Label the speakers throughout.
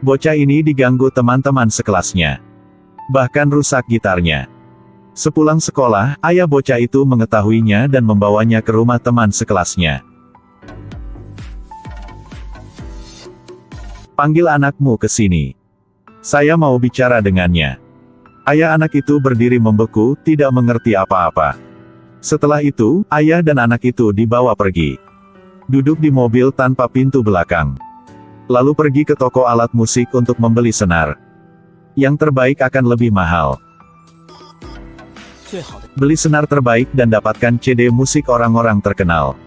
Speaker 1: Bocah ini diganggu teman-teman sekelasnya. Bahkan rusak gitarnya. Sepulang sekolah, ayah bocah itu mengetahuinya dan membawanya ke rumah teman sekelasnya. "Panggil anakmu ke sini. Saya mau bicara dengannya." Ayah anak itu berdiri membeku, tidak mengerti apa-apa. Setelah itu, ayah dan anak itu dibawa pergi. Duduk di mobil tanpa pintu belakang. Lalu pergi ke toko alat musik untuk membeli senar. Yang terbaik akan lebih mahal. Beli senar terbaik dan dapatkan CD musik orang-orang terkenal.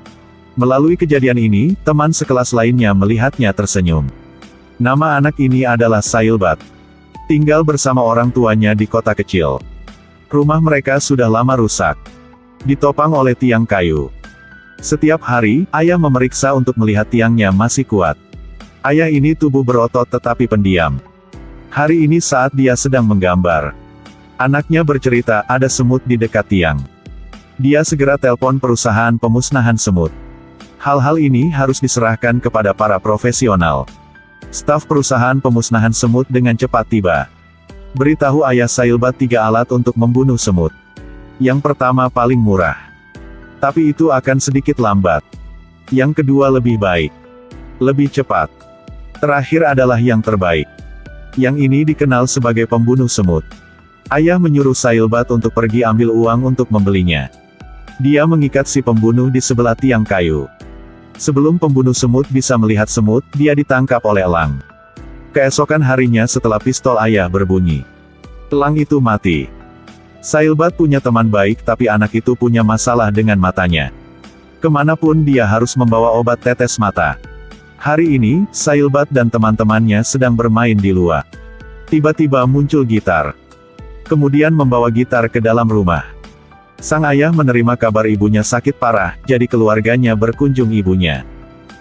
Speaker 1: Melalui kejadian ini, teman sekelas lainnya melihatnya tersenyum. Nama anak ini adalah Sailbat. Tinggal bersama orang tuanya di kota kecil. Rumah mereka sudah lama rusak. Ditopang oleh tiang kayu. Setiap hari, ayah memeriksa untuk melihat tiangnya masih kuat. Ayah ini tubuh berotot tetapi pendiam. Hari ini saat dia sedang menggambar, anaknya bercerita ada semut di dekat tiang. Dia segera telepon perusahaan pemusnahan semut. Hal-hal ini harus diserahkan kepada para profesional. Staf perusahaan pemusnahan semut dengan cepat tiba. Beritahu ayah Sailbat 3 alat untuk membunuh semut. Yang pertama paling murah. Tapi itu akan sedikit lambat. Yang kedua lebih baik. Lebih cepat. Terakhir adalah yang terbaik. Yang ini dikenal sebagai pembunuh semut. Ayah menyuruh Sailbat untuk pergi ambil uang untuk membelinya. Dia mengikat si pembunuh di sebelah tiang kayu. Sebelum pembunuh semut bisa melihat semut, dia ditangkap oleh elang. Keesokan harinya setelah pistol ayah berbunyi, elang itu mati. Sailbat punya teman baik tapi anak itu punya masalah dengan matanya. Kemanapun dia harus membawa obat tetes mata. Hari ini, Sailbat dan teman-temannya sedang bermain di luar. Tiba-tiba muncul gitar. Kemudian membawa gitar ke dalam rumah. Sang ayah menerima kabar ibunya sakit parah, jadi keluarganya berkunjung ibunya.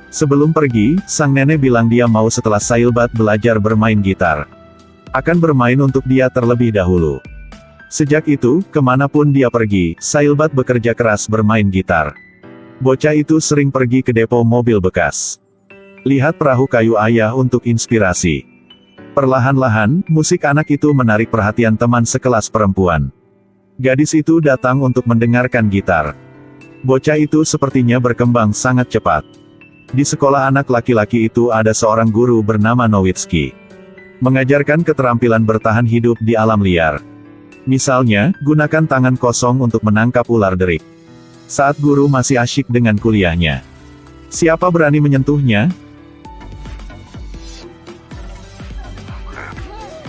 Speaker 1: Sebelum pergi, sang nenek bilang dia mau setelah Sailbat belajar bermain gitar, akan bermain untuk dia terlebih dahulu. Sejak itu, kemanapun dia pergi, Sailbat bekerja keras bermain gitar. Bocah itu sering pergi ke depo mobil bekas. Lihat perahu kayu ayah untuk inspirasi. Perlahan-lahan, musik anak itu menarik perhatian teman sekelas perempuan. Gadis itu datang untuk mendengarkan gitar. Bocah itu sepertinya berkembang sangat cepat. Di sekolah anak laki-laki itu ada seorang guru bernama Nowitzki. Mengajarkan keterampilan bertahan hidup di alam liar. Misalnya, gunakan tangan kosong untuk menangkap ular derik. Saat guru masih asyik dengan kuliahnya. Siapa berani menyentuhnya?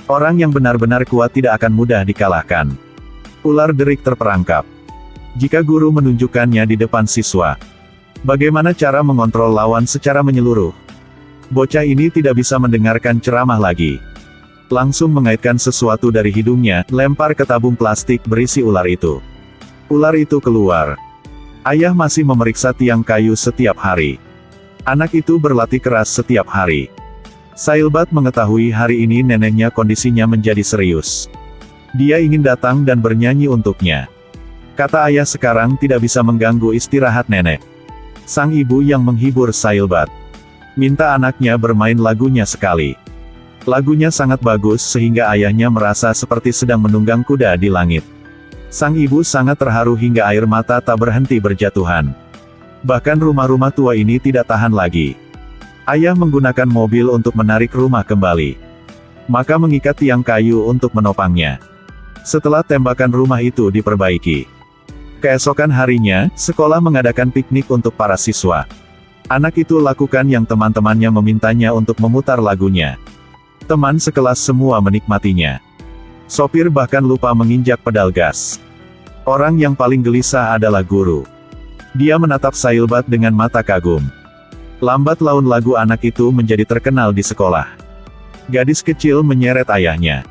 Speaker 1: Orang yang benar-benar kuat tidak akan mudah dikalahkan. Ular derik terperangkap. Jika guru menunjukkannya di depan siswa, bagaimana cara mengontrol lawan secara menyeluruh? Bocah ini tidak bisa mendengarkan ceramah lagi. Langsung mengaitkan sesuatu dari hidungnya, lempar ke tabung plastik berisi ular itu. Ular itu keluar. Ayah masih memeriksa tiang kayu setiap hari. Anak itu berlatih keras setiap hari. Sailbat mengetahui hari ini neneknya kondisinya menjadi serius. Dia ingin datang dan bernyanyi untuknya. Kata ayah sekarang tidak bisa mengganggu istirahat nenek. Sang ibu yang menghibur Sailbat minta anaknya bermain lagunya sekali. Lagunya sangat bagus sehingga ayahnya merasa seperti sedang menunggang kuda di langit. Sang ibu sangat terharu hingga air mata tak berhenti berjatuhan. Bahkan rumah-rumah tua ini tidak tahan lagi. Ayah menggunakan mobil untuk menarik rumah kembali. Maka mengikat tiang kayu untuk menopangnya. Setelah tembakan rumah itu diperbaiki. Keesokan harinya, sekolah mengadakan piknik untuk para siswa. Anak itu lakukan yang teman-temannya memintanya untuk memutar lagunya. Teman sekelas semua menikmatinya. Sopir bahkan lupa menginjak pedal gas. Orang yang paling gelisah adalah guru. Dia menatap Sailbat dengan mata kagum. Lambat laun lagu anak itu menjadi terkenal di sekolah. Gadis kecil menyeret ayahnya.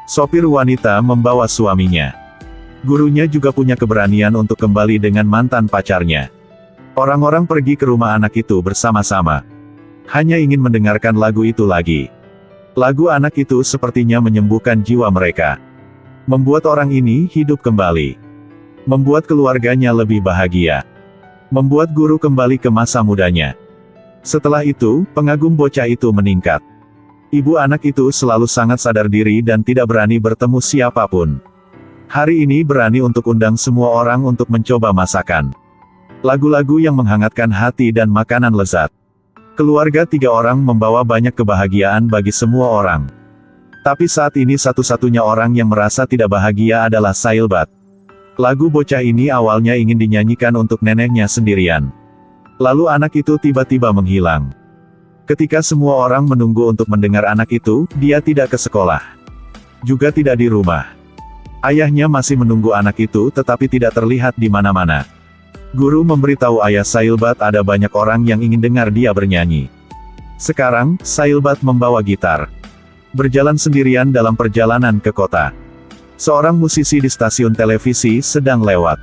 Speaker 1: Sopir wanita membawa suaminya. Gurunya juga punya keberanian untuk kembali dengan mantan pacarnya. Orang-orang pergi ke rumah anak itu bersama-sama. Hanya ingin mendengarkan lagu itu lagi. Lagu anak itu sepertinya menyembuhkan jiwa mereka. Membuat orang ini hidup kembali. Membuat keluarganya lebih bahagia. Membuat guru kembali ke masa mudanya. Setelah itu, pengagum bocah itu meningkat. Ibu anak itu selalu sangat sadar diri dan tidak berani bertemu siapapun. Hari ini berani untuk undang semua orang untuk mencoba masakan. Lagu-lagu yang menghangatkan hati dan makanan lezat. Keluarga 3 orang membawa banyak kebahagiaan bagi semua orang. Tapi saat ini satu-satunya orang yang merasa tidak bahagia adalah Sailbat. Lagu bocah ini awalnya ingin dinyanyikan untuk neneknya sendirian. Lalu anak itu tiba-tiba menghilang. Ketika semua orang menunggu untuk mendengar anak itu, dia tidak ke sekolah. Juga tidak di rumah. Ayahnya masih menunggu anak itu tetapi tidak terlihat di mana-mana. Guru memberitahu ayah Sailbat ada banyak orang yang ingin dengar dia bernyanyi. Sekarang, Sailbat membawa gitar. Berjalan sendirian dalam perjalanan ke kota. Seorang musisi di stasiun televisi sedang lewat.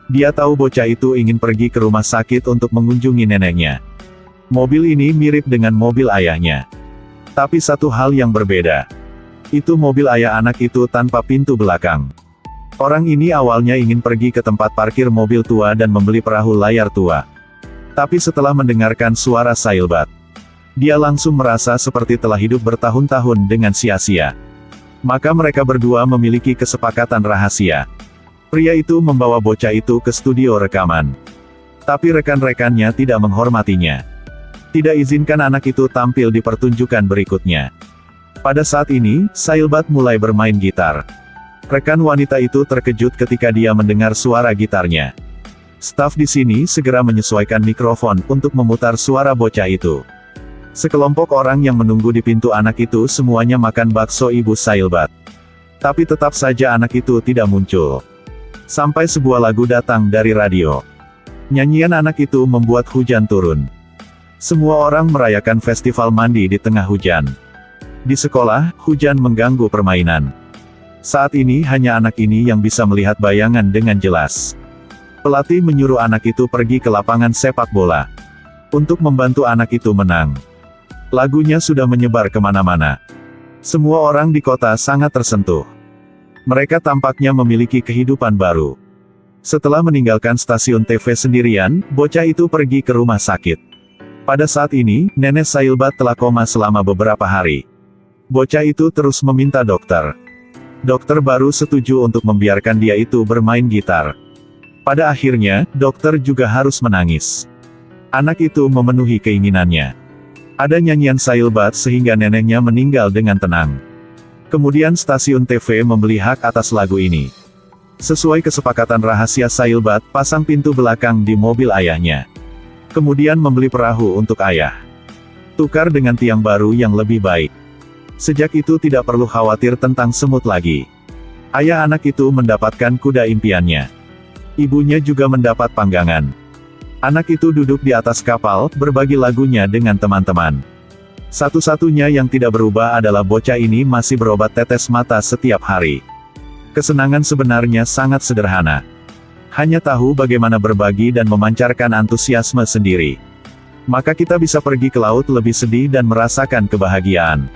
Speaker 1: Dia tahu bocah itu ingin pergi ke rumah sakit untuk mengunjungi neneknya. Mobil ini mirip dengan mobil ayahnya. Tapi satu hal yang berbeda. Itu mobil ayah anak itu tanpa pintu belakang. Orang ini awalnya ingin pergi ke tempat parkir mobil tua dan membeli perahu layar tua. Tapi setelah mendengarkan suara Sailbat, dia langsung merasa seperti telah hidup bertahun-tahun dengan sia-sia. Maka mereka berdua memiliki kesepakatan rahasia. Pria itu membawa bocah itu ke studio rekaman. Tapi rekan-rekannya tidak menghormatinya. Tidak izinkan anak itu tampil di pertunjukan berikutnya. Pada saat ini, Sailbat mulai bermain gitar. Rekan wanita itu terkejut ketika dia mendengar suara gitarnya. Staf di sini segera menyesuaikan mikrofon untuk memutar suara bocah itu. Sekelompok orang yang menunggu di pintu anak itu semuanya makan bakso ibu Sailbat. Tapi tetap saja anak itu tidak muncul. Sampai sebuah lagu datang dari radio. Nyanyian anak itu membuat hujan turun. Semua orang merayakan festival mandi di tengah hujan. Di sekolah, hujan mengganggu permainan. Saat ini hanya anak ini yang bisa melihat bayangan dengan jelas. Pelatih menyuruh anak itu pergi ke lapangan sepak bola. Untuk membantu anak itu menang. Lagunya sudah menyebar kemana-mana. Semua orang di kota sangat tersentuh. Mereka tampaknya memiliki kehidupan baru. Setelah meninggalkan stasiun TV sendirian, bocah itu pergi ke rumah sakit. Pada saat ini, nenek Sailbat telah koma selama beberapa hari. Bocah itu terus meminta dokter. Dokter baru setuju untuk membiarkan dia itu bermain gitar. Pada akhirnya, dokter juga harus menangis. Anak itu memenuhi keinginannya. Ada nyanyian Sailbat sehingga neneknya meninggal dengan tenang. Kemudian stasiun TV membeli hak atas lagu ini. Sesuai kesepakatan rahasia Sailbat, pasang pintu belakang di mobil ayahnya. Kemudian membeli perahu untuk ayah. Tukar dengan tiang baru yang lebih baik. Sejak itu tidak perlu khawatir tentang semut lagi. Ayah anak itu mendapatkan kuda impiannya. Ibunya juga mendapat panggangan. Anak itu duduk di atas kapal, berbagi lagunya dengan teman-teman. Satu-satunya yang tidak berubah adalah bocah ini masih berobat tetes mata setiap hari. Kesenangan sebenarnya sangat sederhana. Hanya tahu bagaimana berbagi dan memancarkan antusiasme sendiri. Maka kita bisa pergi ke laut lebih sedih dan merasakan kebahagiaan.